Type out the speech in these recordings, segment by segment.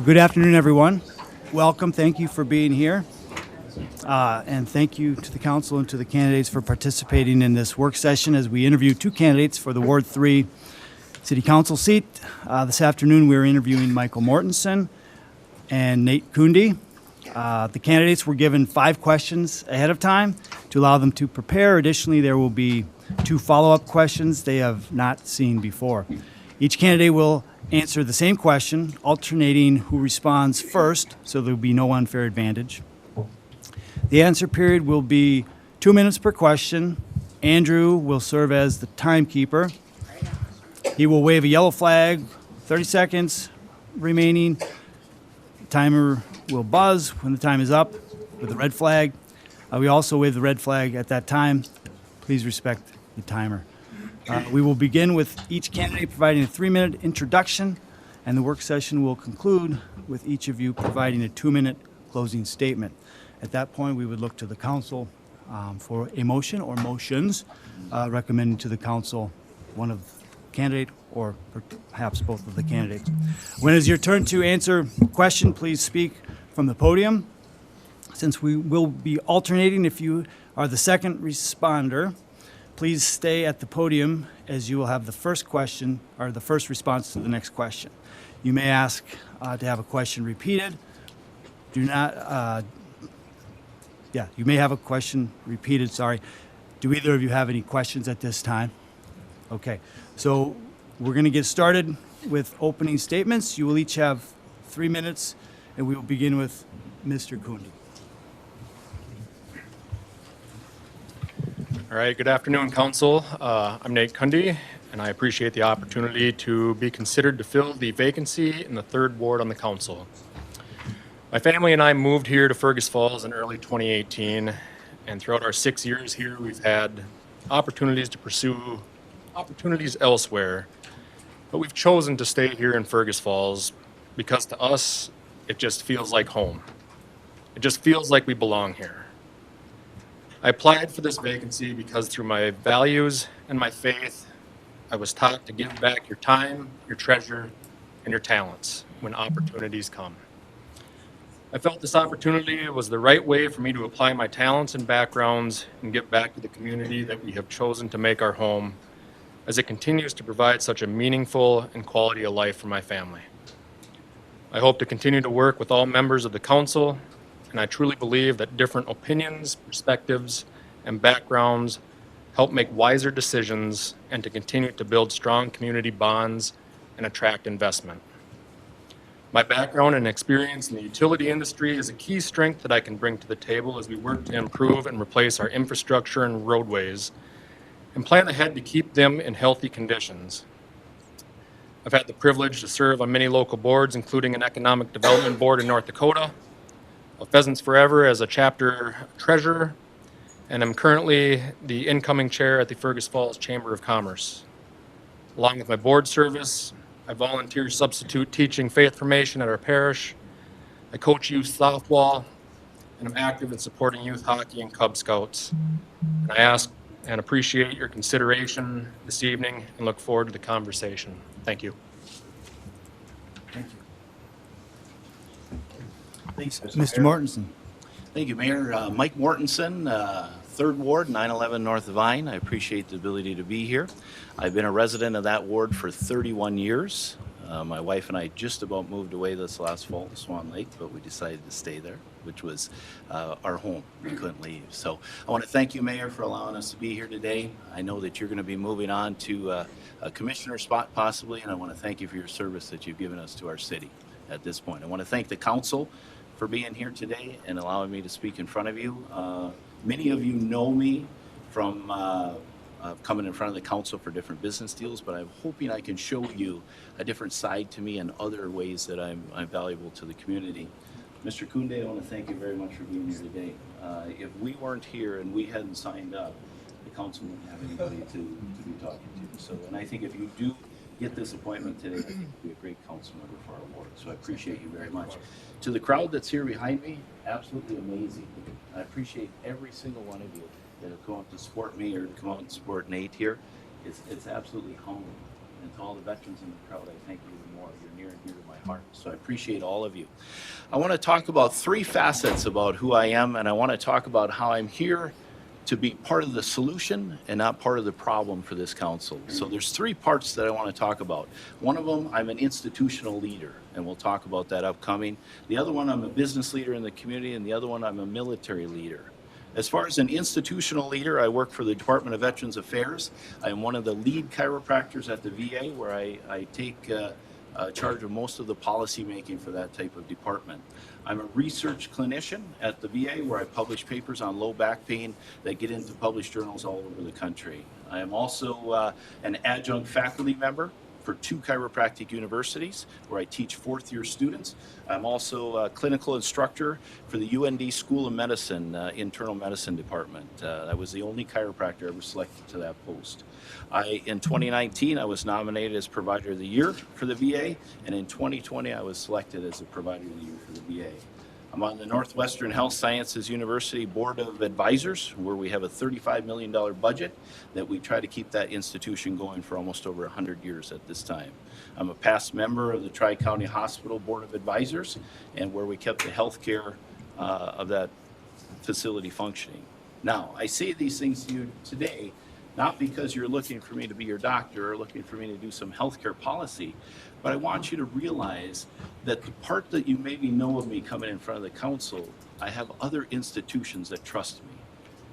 Good afternoon, everyone. Welcome. Thank you for being here. And thank you to the council and to the candidates for participating in this work session as we interview two candidates for the Ward 3 City Council seat. This afternoon, we're interviewing Michael Mortensen and Nate Kunde. The candidates were given 5 questions ahead of time to allow them to prepare. Additionally, there will be 2 follow-up questions they have not seen before. Each candidate will answer the same question, alternating who responds first, so there will be no unfair advantage. The answer period will be 2 minutes per question. Andrew will serve as the timekeeper. He will wave a yellow flag, 30 seconds remaining. The timer will buzz when the time is up with the red flag. We also wave the red flag at that time. Please respect the timer. We will begin with each candidate providing a 3-minute introduction, and the work session will conclude with each of you providing a 2-minute closing statement. At that point, we would look to the council for a motion or motions, recommending to the council one of the candidate or perhaps both of the candidates. When it is your turn to answer a question, please speak from the podium. Since we will be alternating, if you are the second responder, please stay at the podium as you will have the first question or the first response to the next question. You may ask to have a question repeated. You may have a question repeated, sorry. Do either of you have any questions at this time? Okay, so we're going to get started with opening statements. You will each have 3 minutes, and we will begin with Mr. Kunde. All right, good afternoon, Council. I'm Nate Kunde, and I appreciate the opportunity to be considered to fill the vacancy in the 3rd Ward on the Council. My family and I moved here to Fergus Falls in early 2018, and throughout our 6 years here, we've had opportunities to pursue opportunities elsewhere, but we've chosen to stay here in Fergus Falls because to us, it just feels like home. It just feels like we belong here. I applied for this vacancy because through my values and my faith, I was taught to give back your time, your treasure, and your talents when opportunities come. I felt this opportunity was the right way for me to apply my talents and backgrounds and give back to the community that we have chosen to make our home, as it continues to provide such a meaningful and quality of life for my family. I hope to continue to work with all members of the council, and I truly believe that different opinions, perspectives, and backgrounds help make wiser decisions and to continue to build strong community bonds and attract investment. My background and experience in the utility industry is a key strength that I can bring to the table as we work to improve and replace our infrastructure and roadways and plan ahead to keep them in healthy conditions. I've had the privilege to serve on many local boards, including an economic development board in North Dakota, of Pheasants Forever as a chapter treasurer, and I'm currently the incoming chair at the Fergus Falls Chamber of Commerce. Along with my board service, I volunteer substitute teaching faith formation at our parish. I coach youth softball, and I'm active in supporting youth hockey and Cub Scouts. And I ask and appreciate your consideration this evening and look forward to the conversation. Thank you. Thank you. Thanks, Mr. Mortensen. Thank you, Mayor. Mike Mortensen, 3rd Ward, 911 North Vine. I appreciate the ability to be here. I've been a resident of that ward for 31 years. My wife and I just about moved away this last fall to Swan Lake, but we decided to stay there, which was our home. We couldn't leave. So I want to thank you, Mayor, for allowing us to be here today. I know that you're going to be moving on to a commissioner spot possibly, and I want to thank you for your service that you've given us to our city at this point. I want to thank the council for being here today and allowing me to speak in front of you. Many of you know me from coming in front of the council for different business deals, but I'm hoping I can show you a different side to me and other ways that I'm valuable to the community. Mr. Kunde, I want to thank you very much for being here today. If we weren't here and we hadn't signed up, the council wouldn't have anybody to be talking to. So, and I think if you do get this appointment today, I think you'll be a great council member for our ward. So I appreciate you very much. To the crowd that's here behind me, absolutely amazing. I appreciate every single one of you that have come out to support me or come out and support Nate here. It's absolutely humbling And to all the veterans in the crowd, I thank you even more. You're near and dear to my heart. So I appreciate all of you. I want to talk about three facets about who I am, and I want to talk about how I'm here to be part of the solution and not part of the problem for this council. So there's three parts that I want to talk about. One of them, I'm an institutional leader, and we'll talk about that upcoming. The other one, I'm a business leader in the community, and the other one, I'm a military leader. As far as an institutional leader, I work for the Department of Veterans Affairs. I am one of the lead chiropractors at the VA, where I take charge of most of the policy making for that type of department. I'm a research clinician at the VA, where I publish papers on low back pain that get into published journals all over the country. I am also an adjunct faculty member for 2 chiropractic universities, where I teach fourth-year students. I'm also a clinical instructor for the UND School of Medicine, internal medicine department. I was the only chiropractor ever selected to that post. In 2019, I was nominated as Provider of the Year for the VA, and in 2020, I was selected as the Provider of the Year for the VA. I'm on the Northwestern Health Sciences University Board of Advisors, where we have a $35 million budget that we try to keep that institution going for almost over 100 years at this time. I'm a past member of the Tri-County Hospital Board of Advisors, and where we kept the healthcare of that facility functioning. Now, I say these things to you today, not because you're looking for me to be your doctor or looking for me to do some healthcare policy, but I want you to realize that the part that you maybe know of me coming in front of the council, I have other institutions that trust me,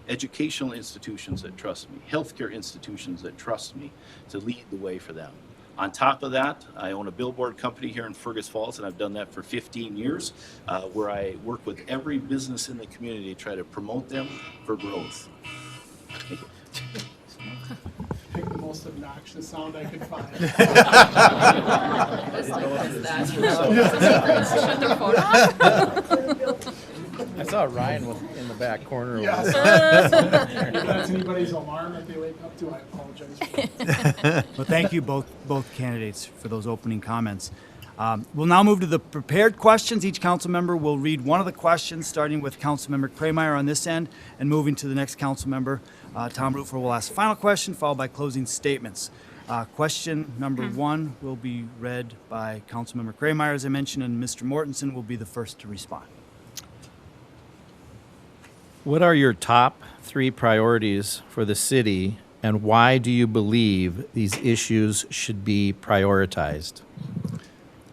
educational institutions that trust me, healthcare institutions that trust me to lead the way for them. On top of that, I own a billboard company here in Fergus Falls, and I've done that for 15 years, where I work with every business in the community to try to promote them for growth. Thank you. Pick the most obnoxious sound I could find. I saw Ryan was in the back corner. Yes. If that's anybody's alarm that they wake up to, I apologize for that. Well, thank you both candidates for those opening comments. We'll now move to the prepared questions. Each council member will read one of the questions, starting with Councilmember Krameyer on this end and moving to the next council member. Tom Rufer will ask the final question, followed by closing statements. Question number 1 will be read by Councilmember Krameyer, as I mentioned, and Mr. Mortensen will be the first to respond. What are your top 3 priorities for the city, and why do you believe these issues should be prioritized?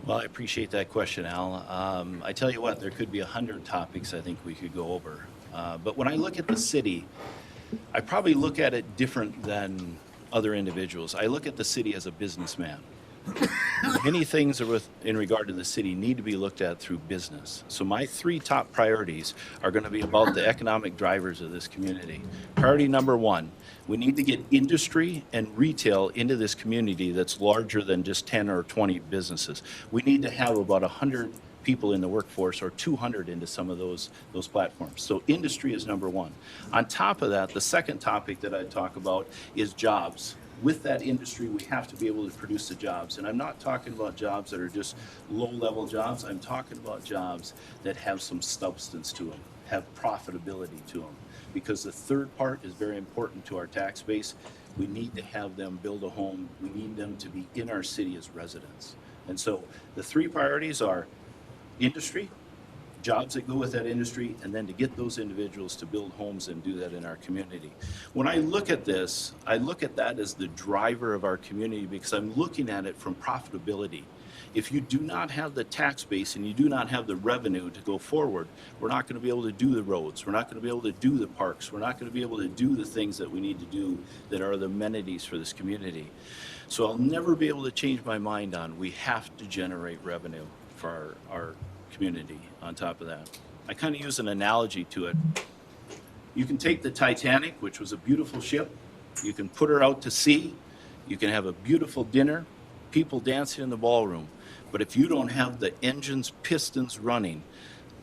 Well, I appreciate that question, Al. I tell you what, there could be 100 topics I think we could go over. But when I look at the city, I probably look at it different than other individuals. I look at the city as a businessman. Many things in regard to the city need to be looked at through business. So my 3 top priorities are going to be about the economic drivers of this community. Priority number 1, we need to get industry and retail into this community that's larger than just 10 or 20 businesses. We need to have about 100 people in the workforce, or 200 into some of those platforms. So industry is number 1. On top of that, the second topic that I talk about is jobs. With that industry, we have to be able to produce the jobs. And I'm not talking about jobs that are just low-level jobs. I'm talking about jobs that have some substance to them, have profitability to them. Because the third part is very important to our tax base. We need to have them build a home. We need them to be in our city as residents. And so the 3 priorities are industry, jobs that go with that industry, and then to get those individuals to build homes and do that in our community. When I look at this, I look at that as the driver of our community because I'm looking at it from profitability. If you do not have the tax base and you do not have the revenue to go forward, we're not going to be able to do the roads. We're not going to be able to do the parks. We're not going to be able to do the things that we need to do that are the amenities for this community. So I'll never be able to change my mind on we have to generate revenue for our community on top of that. I kind of use an analogy to it. You can take the Titanic, which was a beautiful ship. You can put her out to sea. You can have a beautiful dinner, people dancing in the ballroom. But if you don't have the engines, pistons running,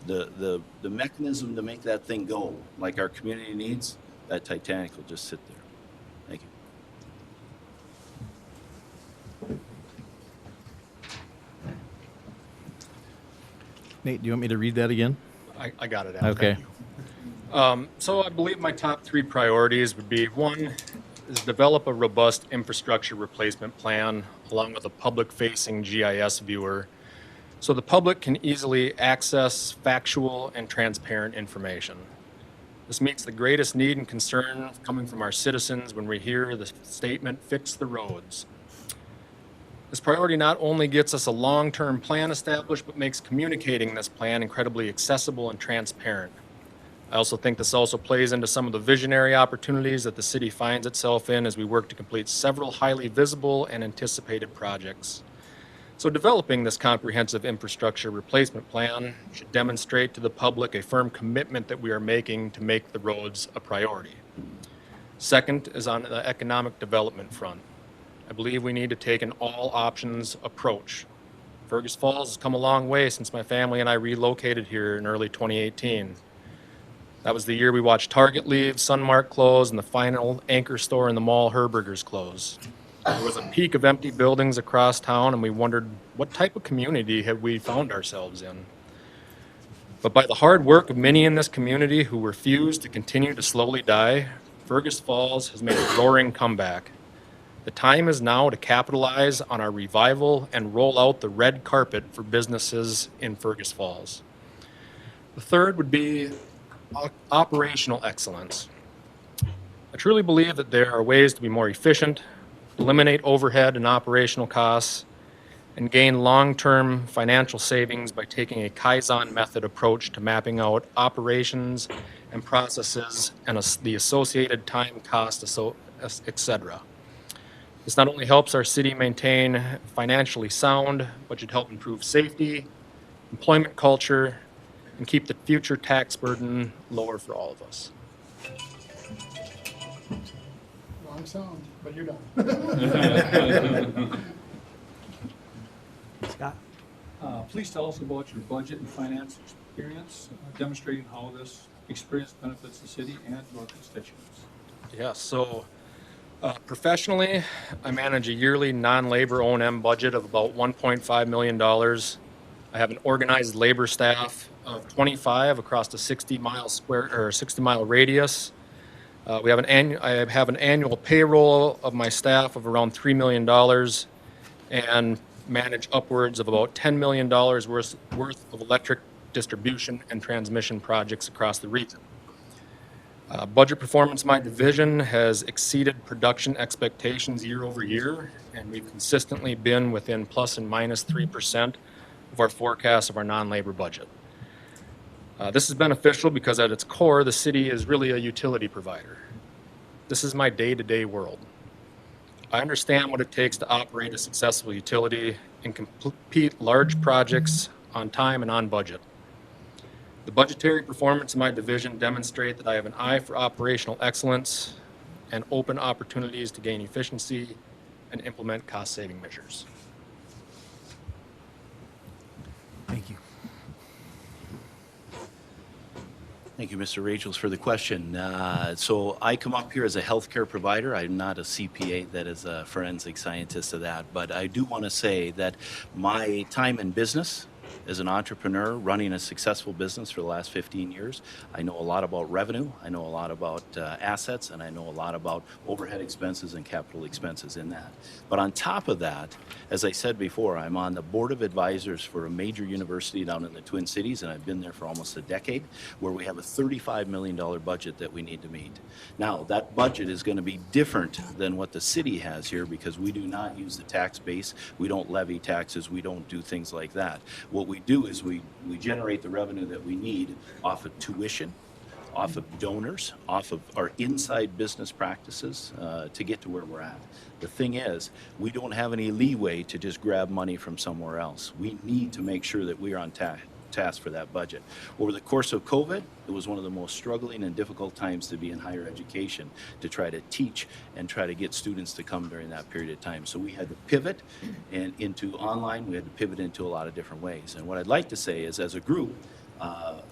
the mechanism to make that thing go like our community needs, that Titanic will just sit there. Thank you. Nate, do you want me to read that again? I got it, Al. Okay. Thank you. So I believe my top 3 priorities would be 1, is develop a robust infrastructure replacement plan along with a public-facing GIS viewer so the public can easily access factual and transparent information. This meets the greatest need and concern coming from our citizens when we hear the statement, "Fix the roads." This priority not only gets us a long-term plan established, but makes communicating this plan incredibly accessible and transparent. I also think this also plays into some of the visionary opportunities that the city finds itself in as we work to complete several highly visible and anticipated projects. So developing this comprehensive infrastructure replacement plan should demonstrate to the public a firm commitment that we are making to make the roads a priority. Second is on the economic development front. I believe we need to take an all options approach. Fergus Falls has come a long way since my family and I relocated here in early 2018. That was the year we watched Target leave, Sunmark close, and the final anchor store in the mall, Herberger's, close. There was a peak of empty buildings across town, and we wondered what type of community had we found ourselves in. But by the hard work of many in this community who refused to continue to slowly die, Fergus Falls has made a roaring comeback. The time is now to capitalize on our revival and roll out the red carpet for businesses in Fergus Falls. The third would be operational excellence. I truly believe that there are ways to be more efficient, eliminate overhead and operational costs, and gain long-term financial savings by taking a Kaizen method approach to mapping out operations and processes and the associated time, cost, etc. This not only helps our city maintain financially sound, but should help improve safety, employment culture, and keep the future tax burden lower for all of us. Long sound, but you're done. Scott? Please tell us about your budget and finance experience, demonstrating how this experience benefits the city and your constituents. Yeah, so professionally, I manage a yearly non-labor O&M budget of about $1.5 million. I have an organized labor staff of 25 across the 60-mile radius. I have an annual payroll of my staff of around $3 million and manage upwards of about $10 million worth of electric distribution and transmission projects across the region. Budget performance in my division has exceeded production expectations year over year, and we've consistently been within plus and minus 3% of our forecast of our non-labor budget. This is beneficial because at its core, the city is really a utility provider. This is my day-to-day world. I understand what it takes to operate a successful utility and complete large projects on time and on budget. The budgetary performance in my division demonstrate that I have an eye for operational excellence and open opportunities to gain efficiency and implement cost-saving measures. Thank you. Thank you, Mr. Rachels, for the question. So I come up here as a healthcare provider. I'm not a CPA, that is a forensic scientist of that. But I do want to say that my time in business as an entrepreneur running a successful business for the last 15 years, I know a lot about revenue, I know a lot about assets, and I know a lot about overhead expenses and capital expenses in that. But on top of that, as I said before, I'm on the board of advisors for a major university down in the Twin Cities, and I've been there for almost a decade, where we have a $35 million budget that we need to meet. Now, that budget is going to be different than what the city has here because we do not use the tax base, we don't levy taxes, we don't do things like that. What we do is we generate the revenue that we need off of tuition, off of donors, off of our inside business practices to get to where we're at. The thing is, we don't have any leeway to just grab money from somewhere else. We need to make sure that we are on task for that budget. Over the course of COVID, it was one of the most struggling and difficult times to be in higher education, to try to teach and try to get students to come during that period of time. So we had to pivot and into online, we had to pivot into a lot of different ways. And what I'd like to say is, as a group,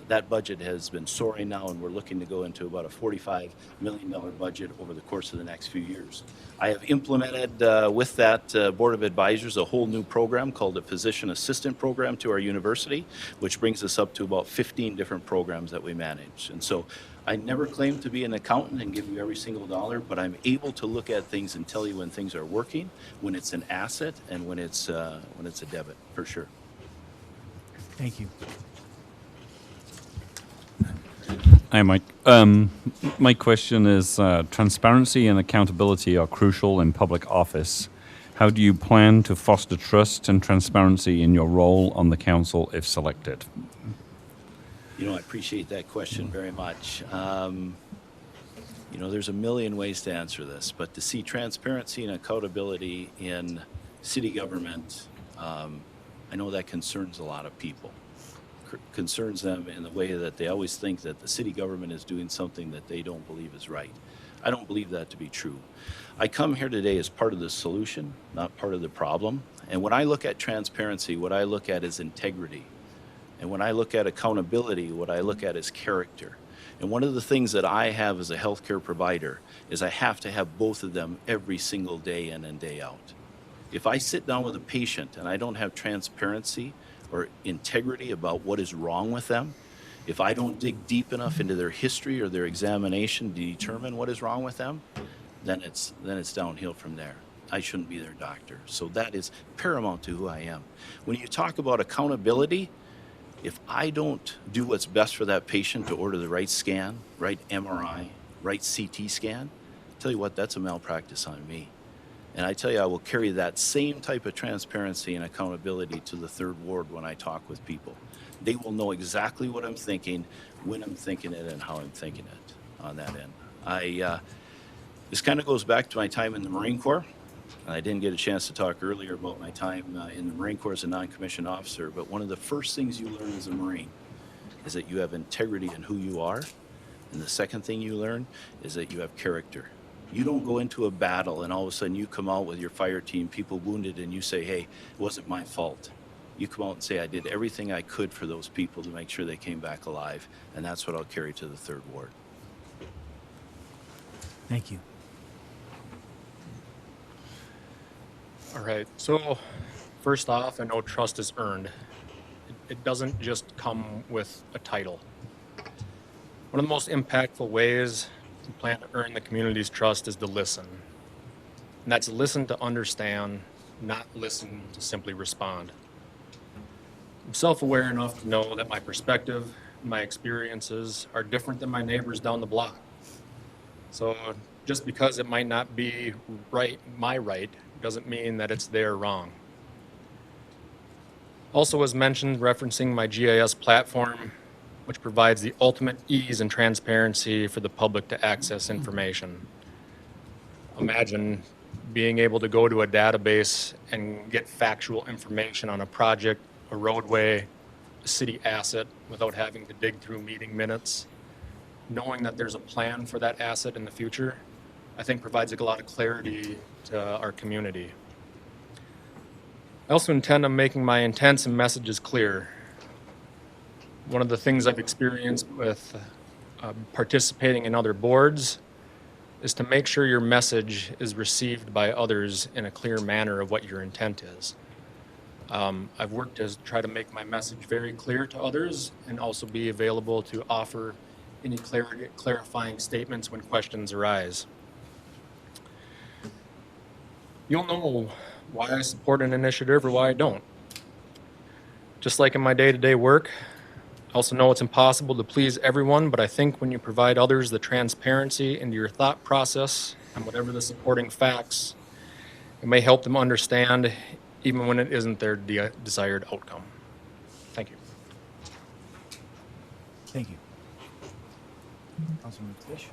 that budget has been soaring now, and we're looking to go into about a $45 million budget over the course of the next few years. I have implemented with that Board of Advisors a whole new program called the Physician Assistant Program to our university, which brings us up to about 15 different programs that we manage. And so I never claim to be an accountant and give you every single dollar, but I'm able to look at things and tell you when things are working, when it's an asset, and when it's a debit, for sure. Thank you. Hi, Mike. My question is, transparency and accountability are crucial in public office. How do you plan to foster trust and transparency in your role on the council if selected? You know, I appreciate that question very much. You know, there's a million ways to answer this, but to see transparency and accountability in city government, I know that concerns a lot of people. Concerns them in the way that they always think that the city government is doing something that they don't believe is right. I don't believe that to be true. I come here today as part of the solution, not part of the problem. And when I look at transparency, what I look at is integrity. And when I look at accountability, what I look at is character. And one of the things that I have as a healthcare provider is I have to have both of them every single day in and day out. If I sit down with a patient and I don't have transparency or integrity about what is wrong with them, if I don't dig deep enough into their history or their examination to determine what is wrong with them, then it's downhill from there. I shouldn't be their doctor. So that is paramount to who I am. When you talk about accountability, if I don't do what's best for that patient to order the right scan, right MRI, right CT scan, tell you what, that's a malpractice on me. And I tell you, I will carry that same type of transparency and accountability to the third ward when I talk with people. They will know exactly what I'm thinking, when I'm thinking it, and how I'm thinking it on that end. This kind of goes back to my time in the Marine Corps. I didn't get a chance to talk earlier about my time in the Marine Corps as a non-commissioned officer, but one of the first things you learn as a Marine is that you have integrity in who you are. And the second thing you learn is that you have character. You don't go into a battle and all of a sudden you come out with your fire team, people wounded, and you say, hey, it wasn't my fault. You come out and say, I did everything I could for those people to make sure they came back alive. And that's what I'll carry to the third ward. Thank you. All right, so first off, I know trust is earned. It doesn't just come with a title. One of the most impactful ways to plan to earn the community's trust is to listen. And that's listen to understand, not listen to simply respond. I'm self-aware enough to know that my perspective and my experiences are different than my neighbors down the block. So just because it might not be right, my right, doesn't mean that it's their wrong. Also, as mentioned, referencing my GIS platform, which provides the ultimate ease and transparency for the public to access information. Imagine being able to go to a database and get factual information on a project, a roadway, a city asset without having to dig through meeting minutes. Knowing that there's a plan for that asset in the future, I think provides a lot of clarity to our community. I also intend on making my intents and messages clear. One of the things I've experienced with participating in other boards is to make sure your message is received by others in a clear manner of what your intent is. I've worked to try to make my message very clear to others and also be available to offer any clarifying statements when questions arise. You'll know why I support an initiative or why I don't. Just like in my day-to-day work, I also know it's impossible to please everyone, but I think when you provide others the transparency into your thought process and whatever the supporting facts, it may help them understand even when it isn't their desired outcome. Thank you. Thank you. Councilman Fish?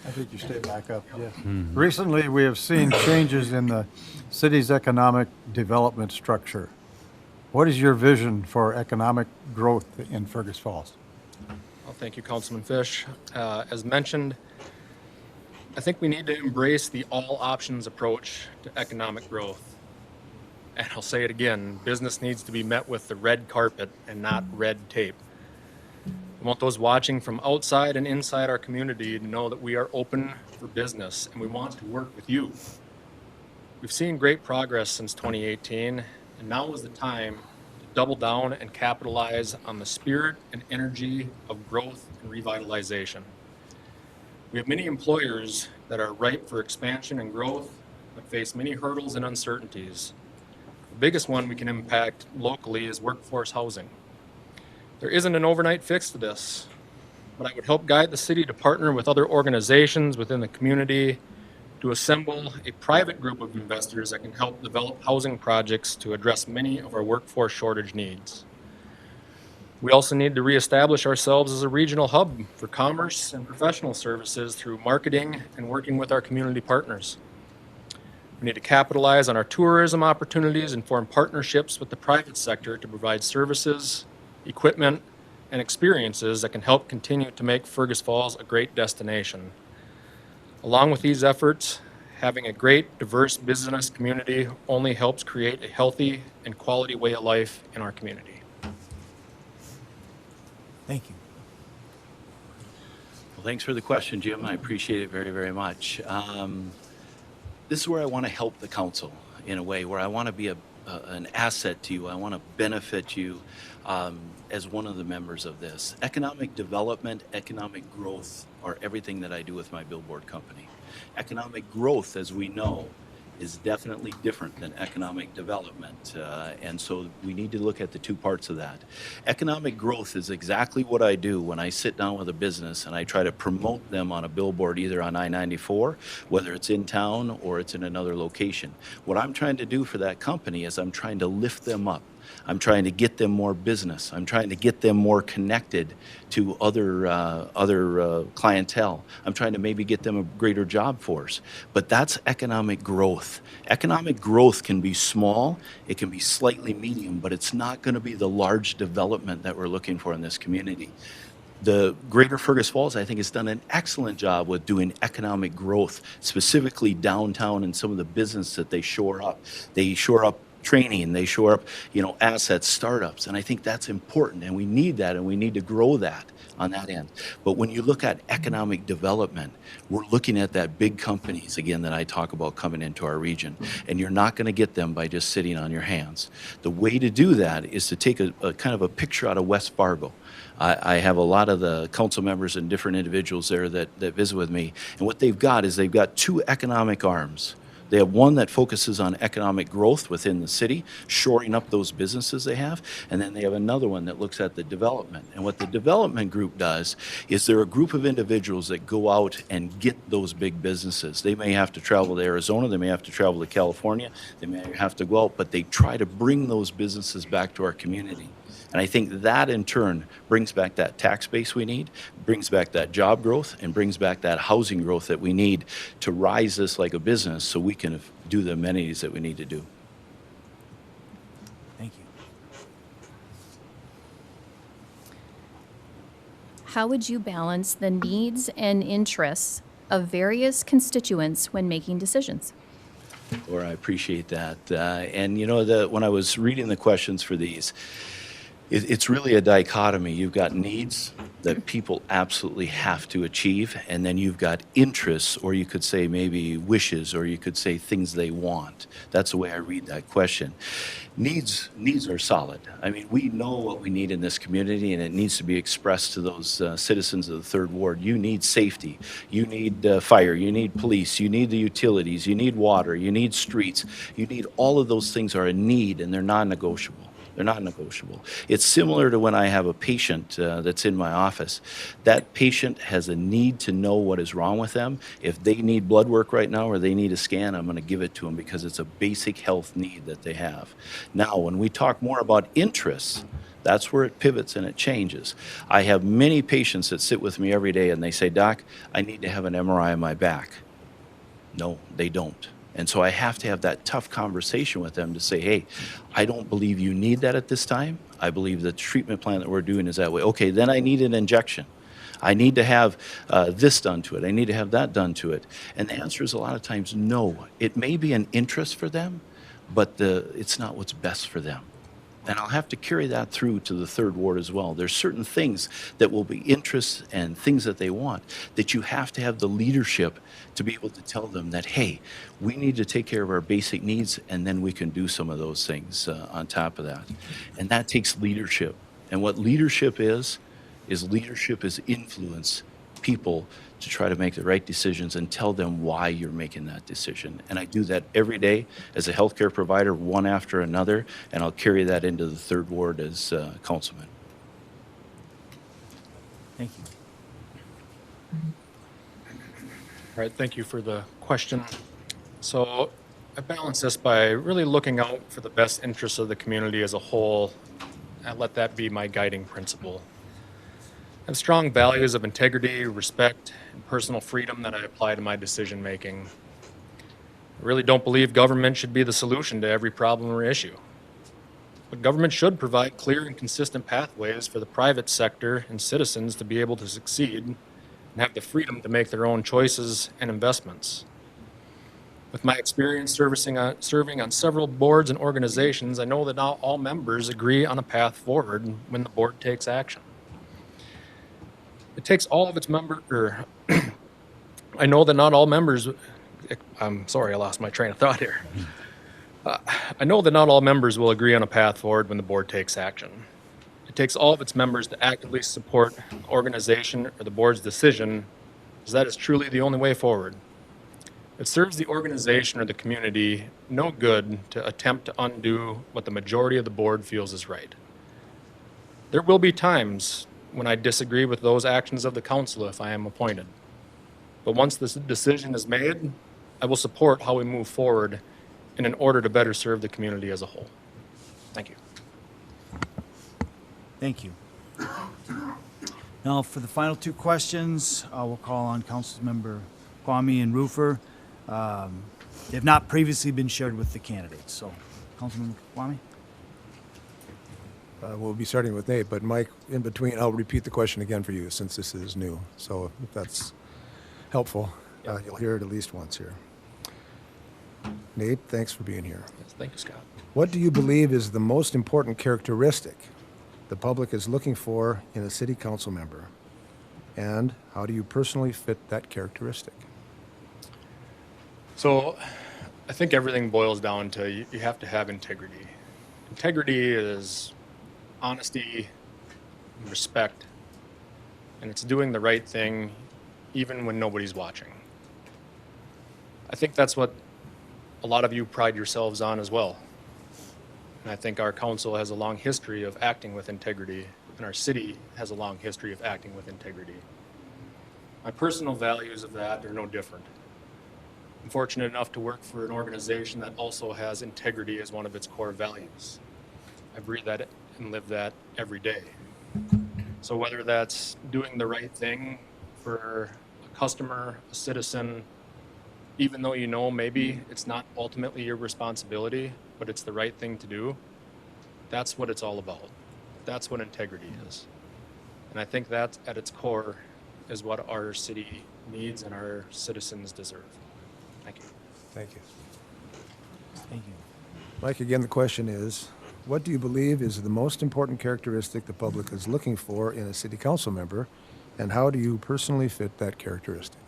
I think you stay back up, yes. Recently, we have seen changes in the city's economic development structure. What is your vision for economic growth in Fergus Falls? Well, thank you, Councilman Fish. As mentioned, I think we need to embrace the all options approach to economic growth. And I'll say it again, business needs to be met with the red carpet and not red tape. I want those watching from outside and inside our community to know that we are open for business and we want to work with you. We've seen great progress since 2018, and now is the time to double down and capitalize on the spirit and energy of growth and revitalization. We have many employers that are ripe for expansion and growth, but face many hurdles and uncertainties. The biggest one we can impact locally is workforce housing. There isn't an overnight fix to this, but I would help guide the city to partner with other organizations within the community to assemble a private group of investors that can help develop housing projects to address many of our workforce shortage needs. We also need to reestablish ourselves as a regional hub for commerce and professional services through marketing and working with our community partners. We need to capitalize on our tourism opportunities and form partnerships with the private sector to provide services, equipment, and experiences that can help continue to make Fergus Falls a great destination. Along with these efforts, having a great, diverse business community only helps create a healthy and quality way of life in our community. Thank you. Well, thanks for the question, Jim. I appreciate it very, very much. This is where I want to help the council in a way, where I want to be an asset to you. I want to benefit you as one of the members of this. Economic development, economic growth are everything that I do with my billboard company. Economic growth, as we know, is definitely different than economic development. And so we need to look at the two parts of that. Economic growth is exactly what I do when I sit down with a business and I try to promote them on a billboard, either on I-94, whether it's in town or it's in another location. What I'm trying to do for that company is I'm trying to lift them up. I'm trying to get them more business. I'm trying to get them more connected to other clientele. I'm trying to maybe get them a greater job force. But that's economic growth. Economic growth can be small, it can be slightly medium, but it's not going to be the large development that we're looking for in this community. The Greater Fergus Falls, I think, has done an excellent job with doing economic growth, specifically downtown and some of the business that they shore up. They shore up training, they shore up, assets, startups, and I think that's important, and we need that, and we need to grow that on that end. But when you look at economic development, we're looking at that big companies, again, that I talk about coming into our region, and you're not going to get them by just sitting on your hands. The way to do that is to take a kind of a picture out of West Fargo. I have a lot of the council members and different individuals there that visit with me, and what they've got is they've got two economic arms. They have one that focuses on economic growth within the city, shoring up those businesses they have, and then they have another one that looks at the development. And what the development group does is they're a group of individuals that go out and get those big businesses. They may have to travel to Arizona, they may have to travel to California, they may have to go out, but they try to bring those businesses back to our community. And I think that in turn brings back that tax base we need, brings back that job growth, and brings back that housing growth that we need to rise this like a business so we can do the amenities that we need to do. Thank you. How would you balance the needs and interests of various constituents when making decisions? Or I appreciate that. And when I was reading the questions for these, it's really a dichotomy. You've got needs that people absolutely have to achieve, and then you've got interests, or you could say maybe wishes, or you could say things they want. That's the way I read that question. Needs are solid. I mean, we know what we need in this community, and it needs to be expressed to those citizens of the Third Ward. You need safety. You need fire. You need police. You need the utilities. You need water. You need streets. You need all of those things are a need, and they're non-negotiable. They're not negotiable. It's similar to when I have a patient that's in my office. That patient has a need to know what is wrong with them. If they need blood work right now or they need a scan, I'm going to give it to them because it's a basic health need that they have. Now, when we talk more about interests, that's where it pivots and it changes. I have many patients that sit with me every day and they say, "Doc, I need to have an MRI on my back." No, they don't. And so I have to have that tough conversation with them to say, "Hey, I don't believe you need that at this time. I believe the treatment plan that we're doing is that way." Okay, then I need an injection. I need to have this done to it. I need to have that done to it. And the answer is a lot of times no. It may be an interest for them, but it's not what's best for them. And I'll have to carry that through to the Third Ward as well. There's certain things that will be interests and things that they want that you have to have the leadership to be able to tell them that, hey, we need to take care of our basic needs, and then we can do some of those things on top of that. And that takes leadership. And what leadership is influence people to try to make the right decisions and tell them why you're making that decision. And I do that every day as a healthcare provider, one after another, and I'll carry that into the third ward as councilman. Thank you. All right, thank you for the question. So I balance this by really looking out for the best interests of the community as a whole, and let that be my guiding principle. I have strong values of integrity, respect, and personal freedom that I apply to my decision making. I really don't believe government should be the solution to every problem or issue. But government should provide clear and consistent pathways for the private sector and citizens to be able to succeed and have the freedom to make their own choices and investments. With my experience serving on several boards and organizations, I know that not all members agree on a path forward when the board takes action. It takes all of its I know that not all members, I'm sorry, I lost my train of thought here. I know that not all members will agree on a path forward when the board takes action. It takes all of its members to actively support the organization or the board's decision, as that is truly the only way forward. It serves the organization or the community no good to attempt to undo what the majority of the board feels is right. There will be times when I disagree with those actions of the council if I am appointed. But once this decision is made, I will support how we move forward in order to better serve the community as a whole. Thank you. Thank you. Now, for the final two questions, we'll call on Councilmember Kwame and Roofer. They've not previously been shared with the candidates. So, Councilmember Kwame? We'll be starting with Nate, but Mike, in between, I'll repeat the question again for you since this is new. So if that's helpful, you'll hear it at least once here. Nate, thanks for being here. Yes, thank you, Scott. What do you believe is the most important characteristic the public is looking for in a city council member? And how do you personally fit that characteristic? So I think everything boils down to you have to have integrity. Integrity is honesty, respect, and it's doing the right thing even when nobody's watching. I think that's what a lot of you pride yourselves on as well. And I think our council has a long history of acting with integrity, and our city has a long history of acting with integrity. My personal values of that are no different. I'm fortunate enough to work for an organization that also has integrity as one of its core values. I breathe that and live that every day. So whether that's doing the right thing for a customer, a citizen, even though you know maybe it's not ultimately your responsibility, but it's the right thing to do, that's what it's all about. That's what integrity is. And I think that at its core is what our city needs and our citizens deserve. Thank you. Thank you. Thank you. Mike, again, the question is, what do you believe is the most important characteristic the public is looking for in a city council member, and how do you personally fit that characteristic?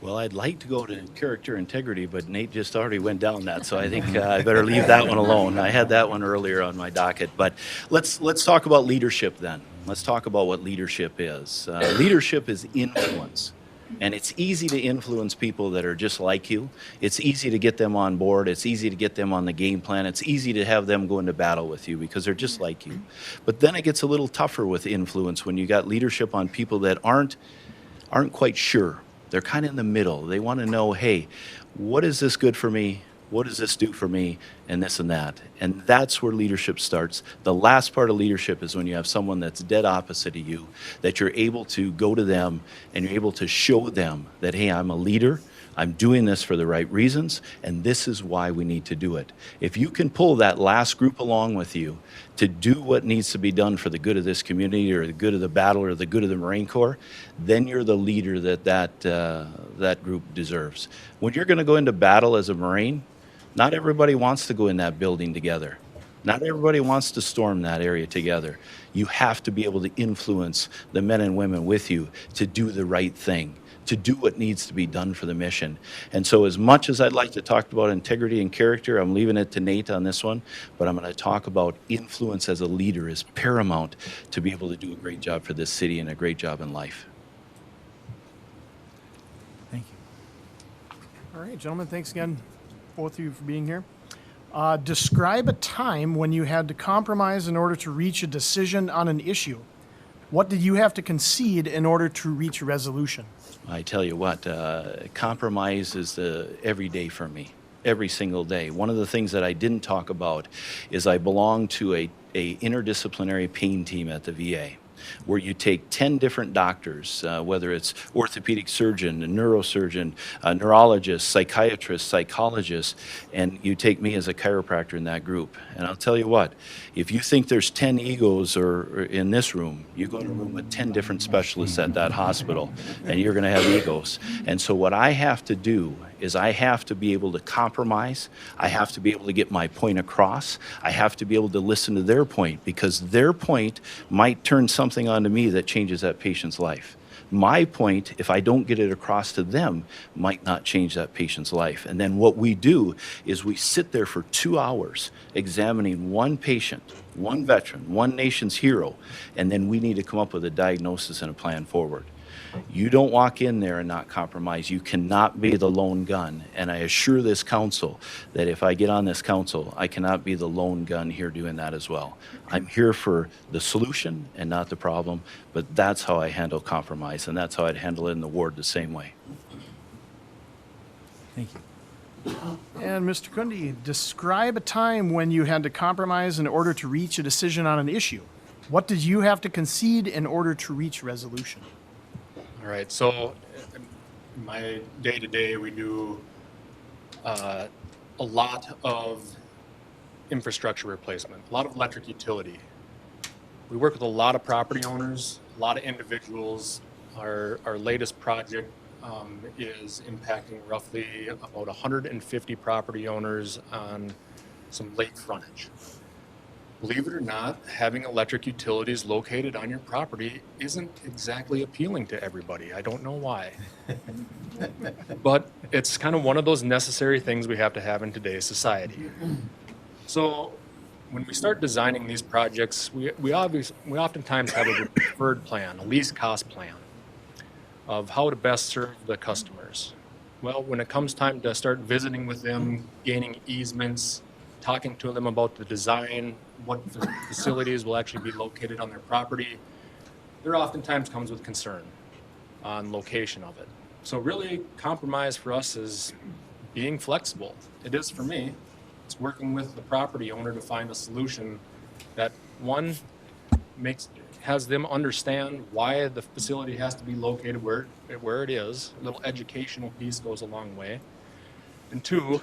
Well, I'd like to go to character integrity, but Nate just already went down that, so I think I better leave that one alone. I had that one earlier on my docket, but let's talk about leadership then. Let's talk about what leadership is. Leadership is influence. And it's easy to influence people that are just like you. It's easy to get them on board. It's easy to get them on the game plan. It's easy to have them go into battle with you because they're just like you. But then it gets a little tougher with influence when you got leadership on people that aren't quite sure. They're kind of in the middle. They want to know, hey, what is this good for me? What does this do for me? And this and that. And that's where leadership starts. The last part of leadership is when you have someone that's dead opposite of you, that you're able to go to them and you're able to show them that, hey, I'm a leader. I'm doing this for the right reasons, and this is why we need to do it. If you can pull that last group along with you to do what needs to be done for the good of this community or the good of the battle or the good of the Marine Corps, then you're the leader that group deserves. When you're going to go into battle as a Marine, not everybody wants to go in that building together. Not everybody wants to storm that area together. You have to be able to influence the men and women with you to do the right thing, to do what needs to be done for the mission. And so as much as I'd like to talk about integrity and character, I'm leaving it to Nate on this one, but I'm going to talk about influence as a leader is paramount to be able to do a great job for this city and a great job in life. All right, gentlemen, thanks again, both of you, for being here. Describe a time when you had to compromise in order to reach a decision on an issue. What did you have to concede in order to reach a resolution? I tell you what, compromise is every day for me, every single day. One of the things that I didn't talk about is I belong to a interdisciplinary pain team at the VA, where you take 10 different doctors, whether it's orthopedic surgeon, a neurosurgeon, a neurologist, psychiatrist, psychologist, and you take me as a chiropractor in that group. And I'll tell you what, if you think there's 10 egos or in this room, you go to a room with 10 different specialists at that hospital, and you're going to have egos. And so what I have to do is I have to be able to compromise. I have to be able to get my point across. I have to be able to listen to their point, because their point might turn something onto me that changes that patient's life. My point, if I don't get it across to them, might not change that patient's life. And then what we do is we sit there for 2 hours examining one patient, one veteran, one nation's hero, and then we need to come up with a diagnosis and a plan forward. You don't walk in there and not compromise. You cannot be the lone gun. And I assure this council that if I get on this council, I cannot be the lone gun here doing that as well. I'm here for the solution and not the problem, but that's how I handle compromise, and that's how I'd handle it in the ward the same way. Thank you. And Mr. Kunde, describe a time when you had to compromise in order to reach a decision on an issue. What did you have to concede in order to reach resolution? All right, so in my day-to-day, we do a lot of infrastructure replacement, a lot of electric utility. We work with a lot of property owners, a lot of individuals. Our latest project is impacting roughly about 150 property owners on some lake frontage. Believe it or not, having electric utilities located on your property isn't exactly appealing to everybody. I don't know why. But it's kind of one of those necessary things we have to have in today's society. So when we start designing these projects, we oftentimes have a preferred plan, a least cost plan of how to best serve the customers. Well, when it comes time to start visiting with them, gaining easements, talking to them about the design, what facilities will actually be located on their property, there oftentimes comes with concern on location of it. So really, compromise for us is being flexible. It is for me. It's working with the property owner to find a solution that, one, has them understand why the facility has to be located where it is. A little educational piece goes a long way. And two,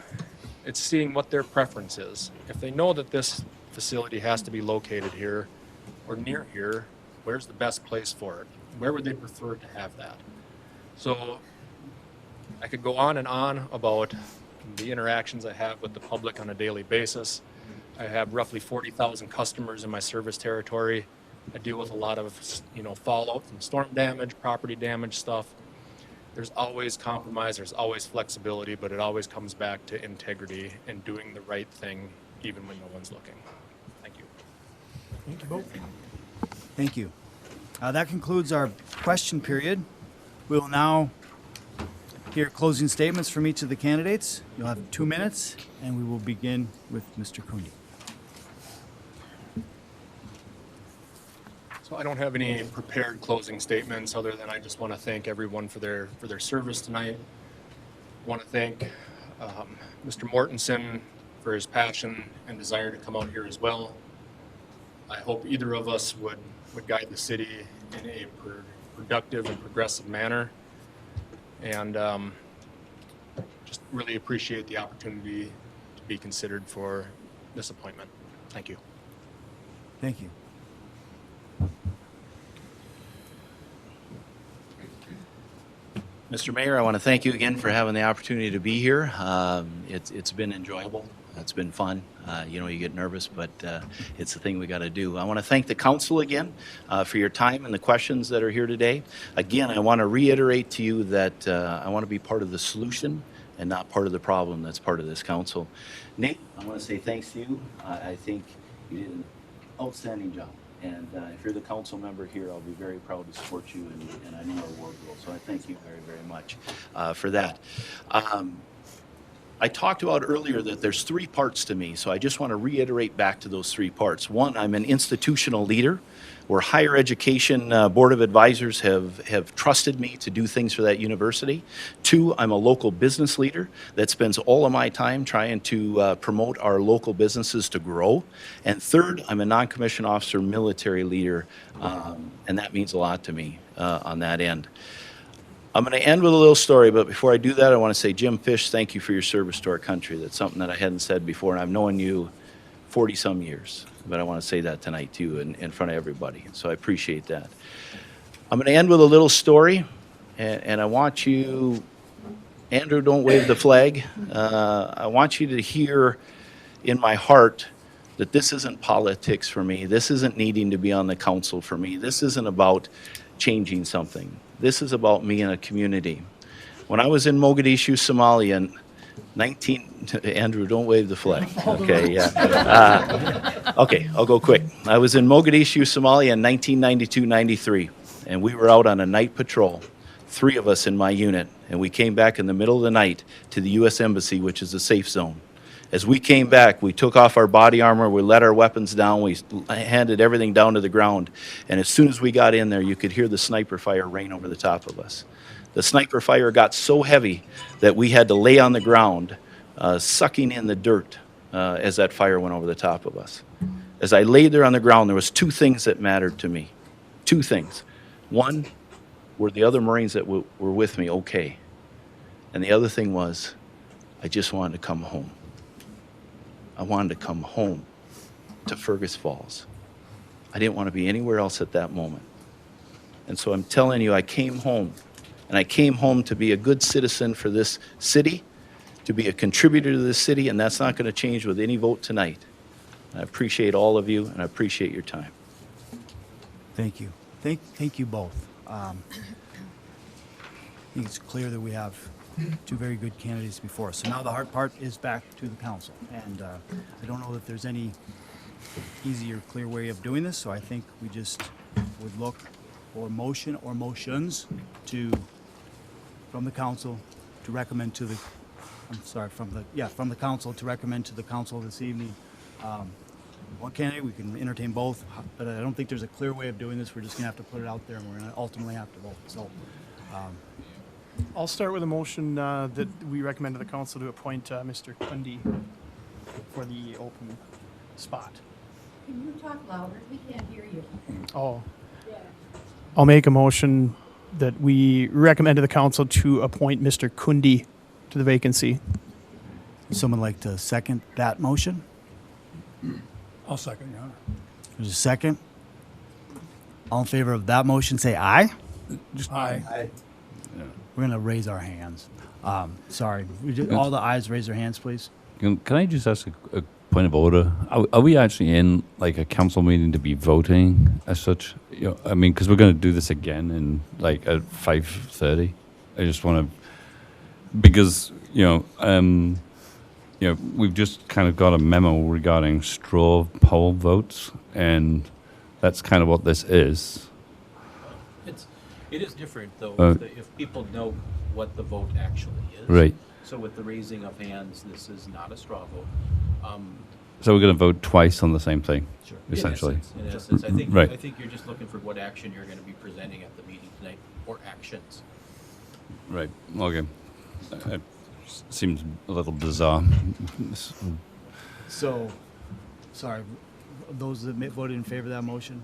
it's seeing what their preference is. If they know that this facility has to be located here or near here, where's the best place for it? Where would they prefer to have that? So I could go on and on about the interactions I have with the public on a daily basis. I have roughly 40,000 customers in my service territory. I deal with a lot of, fallout from storm damage, property damage stuff. There's always compromise, there's always flexibility, but it always comes back to integrity and doing the right thing even when no one's looking. Thank you. Thank you both. Thank you. That concludes our question period. We will now hear closing statements from each of the candidates. You'll have 2 minutes, and we will begin with Mr. Kunde. So I don't have any prepared closing statements other than I just want to thank everyone for their service tonight. I want to thank Mr. Mortensen for his passion and desire to come out here as well. I hope either of us would guide the city in a productive and progressive manner. And just really appreciate the opportunity to be considered for this appointment. Thank you. Thank you. Mr. Mayor, I want to thank you again for having the opportunity to be here. It's been enjoyable. It's been fun. You get nervous, but it's the thing we got to do. I want to thank the council again for your time and the questions that are here today. Again, I want to reiterate to you that I want to be part of the solution and not part of the problem that's part of this council. Nate, I want to say thanks to you. I think you did an outstanding job. And if you're the council member here, I'll be very proud to support you, and I know our ward will. So I thank you very, very much for that. I talked about earlier that there's three parts to me, so I just want to reiterate back to those three parts. One, I'm an institutional leader, where higher education board of advisors have trusted me to do things for that university. Two, I'm a local business leader that spends all of my time trying to promote our local businesses to grow. And third, I'm a non-commissioned officer military leader, and that means a lot to me on that end. I'm going to end with a little story, but before I do that, I want to say, Jim Fish, thank you for your service to our country. That's something that I hadn't said before, and I've known you 40-some years, but I want to say that tonight, too, in front of everybody, so I appreciate that. I'm going to end with a little story, and I want you, Andrew, don't wave the flag. I want you to hear in my heart that this isn't politics for me. This isn't needing to be on the council for me. This isn't about changing something. This is about me and a community. When I was in Mogadishu, Somalia, Andrew, don't wave the flag. Okay, yeah. Okay, I'll go quick. I was in Mogadishu, Somalia in 1992-93, and we were out on a night patrol, 3 of us in my unit, and we came back in the middle of the night to the U.S. Embassy, which is a safe zone. As we came back, we took off our body armor, we let our weapons down, we handed everything down to the ground, and as soon as we got in there, you could hear the sniper fire rain over the top of us. The sniper fire got so heavy that we had to lay on the ground, sucking in the dirt as that fire went over the top of us. As I laid there on the ground, there was 2 things that mattered to me. 2 things. One, were the other Marines that were with me okay? And the other thing was, I just wanted to come home. I wanted to come home to Fergus Falls. I didn't want to be anywhere else at that moment. And so I'm telling you, I came home. And I came home to be a good citizen for this city, to be a contributor to this city, and that's not going to change with any vote tonight. I appreciate all of you, and I appreciate your time. Thank you. Thank you both. I think it's clear that we have 2 very good candidates before us. So now the hard part is back to the council. And I don't know that there's any easy or clear way of doing this, so I think we just would look for motion or motions from the council to recommend to the, from the council to recommend to the council this evening. One candidate, we can entertain both, but I don't think there's a clear way of doing this. We're just gonna have to put it out there, and we're gonna ultimately have to vote. So, I'll start with a motion that we recommend to the council to appoint Mr. Kundy for the open spot. Can you talk louder? We can't hear you. Oh. I'll make a motion that we recommend to the council to appoint Mr. Kundy to the vacancy. someone like to second that motion? I'll second, Your Honor. There's a second. All in favor of that motion, say aye. Aye. We're going to raise our hands. Sorry. All the ayes raise their hands, please. Can I just ask a point of order? Are we actually in like a council meeting to be voting as such? You know, I mean, because we're going to do this again in like at 5:30. I just want to, because we've just kind of got a memo regarding straw poll votes, and that's kind of what this is. It is different, though, if people know what the vote actually is. Right. So with the raising of hands, this is not a straw vote. So we're going to vote twice on the same thing, Sure. essentially. In essence, I think you're just looking for what action you're going to be presenting at the meeting tonight, or actions. Right. Okay. It seems a little bizarre. So, sorry, those that voted in favor of that motion?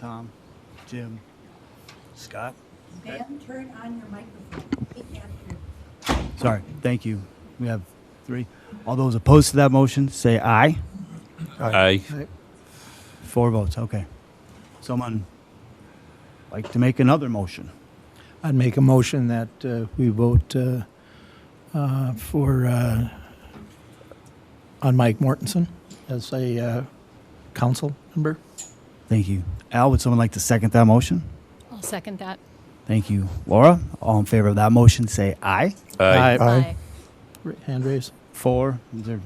Tom, Jim, Scott? Ben, turn on your microphone. We can't hear. Sorry, thank you. We have 3. All those opposed to that motion, say aye. Aye. 4 votes, okay. Someone like to make another motion? I'd make a motion that we vote on Mike Mortensen as a council member. Thank you. Al, would someone like to second that motion? I'll second that. Thank you. Laura, all in favor of that motion, say aye. Aye. Hand raise. 4, is that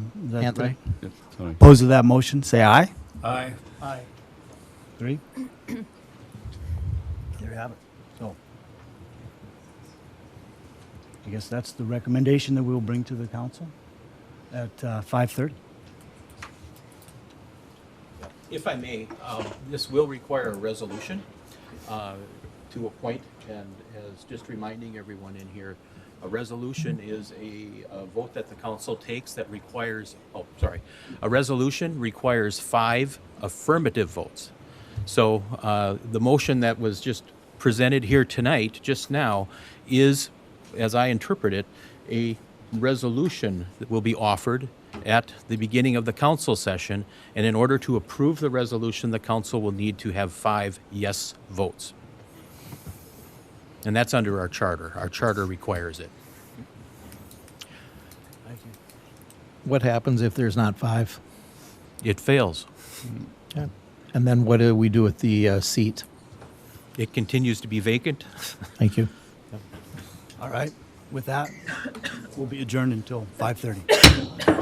Anthony? right? Yep, sorry. Opposed to that motion, say aye. Aye. Aye. 3? There you have it. So I guess that's the recommendation that we'll bring to the council at 5:30. If I may, this will require a resolution to appoint, and as just reminding everyone in here, a resolution is a vote that the council takes that requires, a resolution requires 5 affirmative votes. So the motion that was just presented here tonight, just now, is, as I interpret it, a resolution that will be offered at the beginning of the council session, and in order to approve the resolution, the council will need to have 5 yes votes. And that's under our charter. Our charter requires it. Thank you. What happens if there's not 5? It fails. Okay. And then what do we do with the seat? It continues to be vacant. Thank you. All right. With that, we'll be adjourned until 5:30.